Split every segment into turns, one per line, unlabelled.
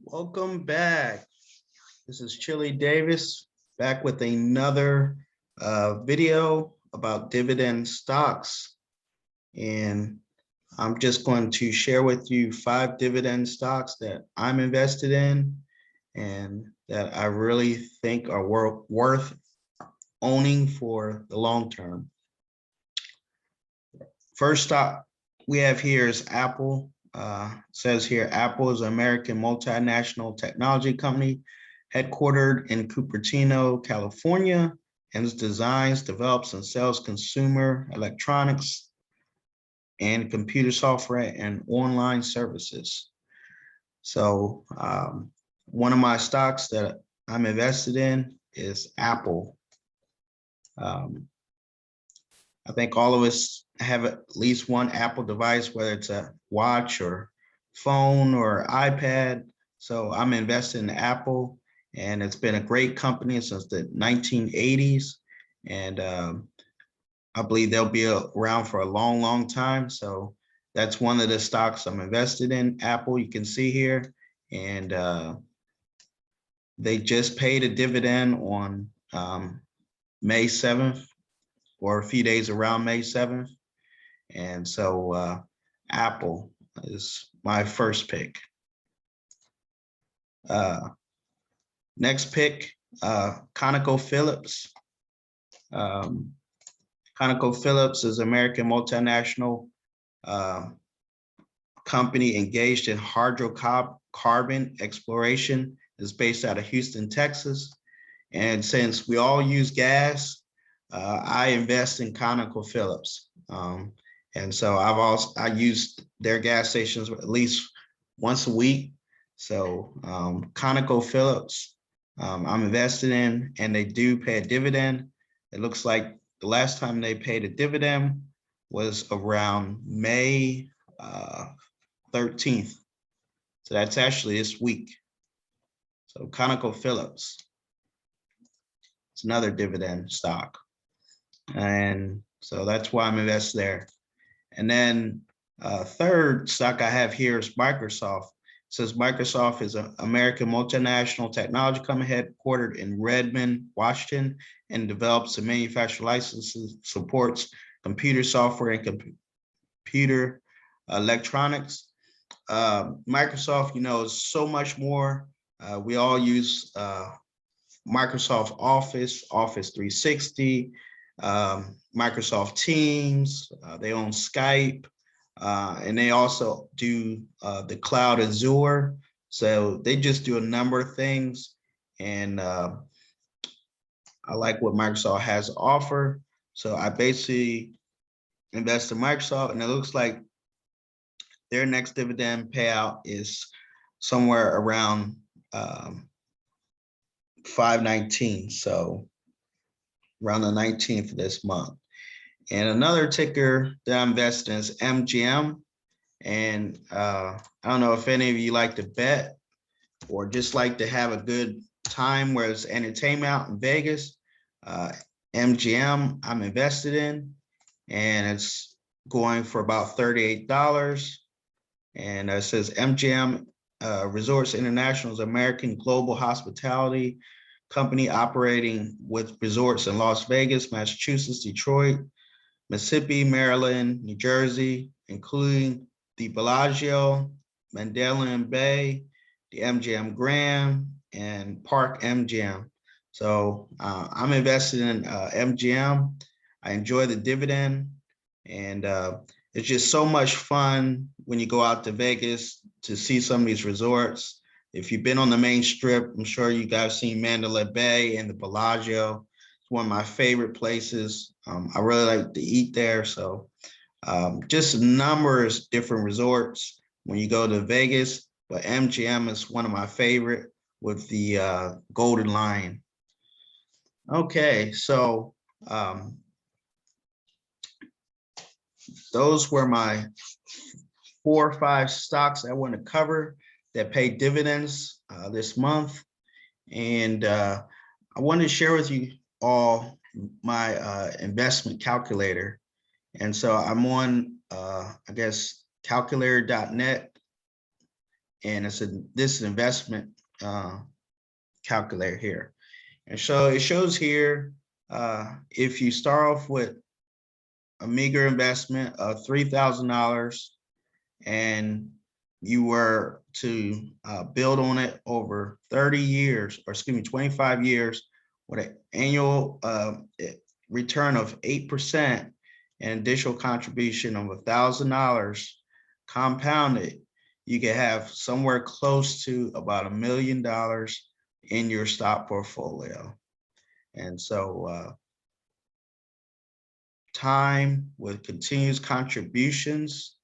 Welcome back. This is Chili Davis back with another video about dividend stocks. And I'm just going to share with you 5 dividend stocks that I'm invested in and that I really think are worth owning for the long term. First stock we have here is Apple. Says here, Apple is an American multinational technology company headquartered in Cupertino, California, and designs, develops, and sells consumer electronics and computer software and online services. So one of my stocks that I'm invested in is Apple. I think all of us have at least one Apple device, whether it's a watch or phone or iPad. So I'm invested in Apple, and it's been a great company since the 1980s. And I believe they'll be around for a long, long time. So that's one of the stocks I'm invested in, Apple, you can see here. And they just paid a dividend on May 7th. Or a few days around May 7th. And so Apple is my first pick. Next pick, Conoco Phillips. Conoco Phillips is an American multinational company engaged in hydrocarbon exploration. It's based out of Houston, Texas. And since we all use gas, I invest in Conoco Phillips. And so I used their gas stations at least once a week. So Conoco Phillips, I'm invested in, and they do pay a dividend. It looks like the last time they paid a dividend was around May 13th. So that's actually this week. So Conoco Phillips, it's another dividend stock. And so that's why I'm invested there. And then third stock I have here is Microsoft. It says Microsoft is an American multinational technology company headquartered in Redmond, Washington, and develops and manufactures licenses, supports computer software and computer electronics. Microsoft, is so much more. We all use Microsoft Office, Office 360, Microsoft Teams, they own Skype, and they also do the cloud Azure. So they just do a number of things. And I like what Microsoft has to offer. So I basically invest in Microsoft, and it looks like their next dividend payout is somewhere around 519. So around the 19th of this month. And another ticker that I'm invested in is MGM. And I don't know if any of you like to bet or just like to have a good time where it's entertainment out in Vegas. MGM I'm invested in, and it's going for about $38. And it says MGM Resorts International is American global hospitality company operating with resorts in Las Vegas, Massachusetts, Detroit, Mississippi, Maryland, New Jersey, including the Bellagio, Mandalay Bay, the MGM Grand, and Park MGM. So I'm invested in MGM. I enjoy the dividend, and it's just so much fun when you go out to Vegas to see some of these resorts. If you've been on the main strip, I'm sure you guys seen Mandalay Bay and the Bellagio. It's one of my favorite places. I really like to eat there. So just numerous different resorts when you go to Vegas, but MGM is one of my favorite with the Golden Lion. Okay, so those were my 4 or 5 stocks I want to cover that pay dividends this month. And I wanted to share with you all my investment calculator. And so I'm on, calculator.net. and this is an investment calculator here. And so it shows here, if you start off with a meager investment of $3,000 and you were to build on it over 30 years, or excuse me, 25 years, with an annual return of 8% and additional contribution of $1,000 compounded, you can have somewhere close to about $1 million in your stock portfolio. And so time with continuous contributions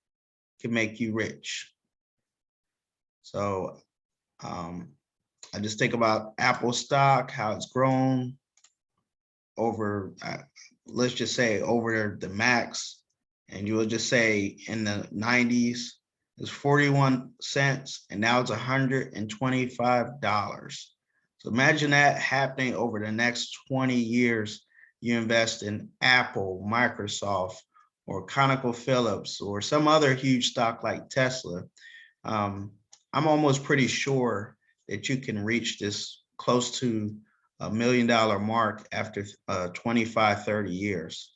can make you rich. So I just think about Apple stock, how it's grown over, let's just say over the max, and you will just say in the 90s, it's 41 cents, and now it's $125. So imagine that happening over the next 20 years. You invest in Apple, Microsoft, or Conoco Phillips, or some other huge stock like Tesla. I'm almost pretty sure that you can reach this close to $1 million mark after 25, 30 years.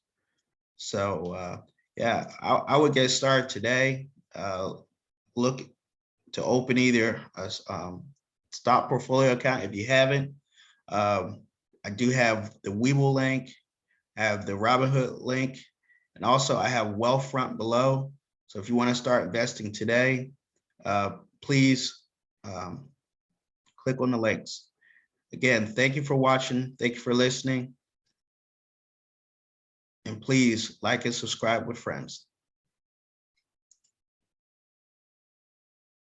So yeah, I would get started today. Look to open either a stock portfolio account if you haven't. I do have the Webull link, I have the Robinhood link, and also I have WealthFront below. So if you want to start investing today, please click on the links. Again, thank you for watching. Thank you for listening. And please like and subscribe with friends.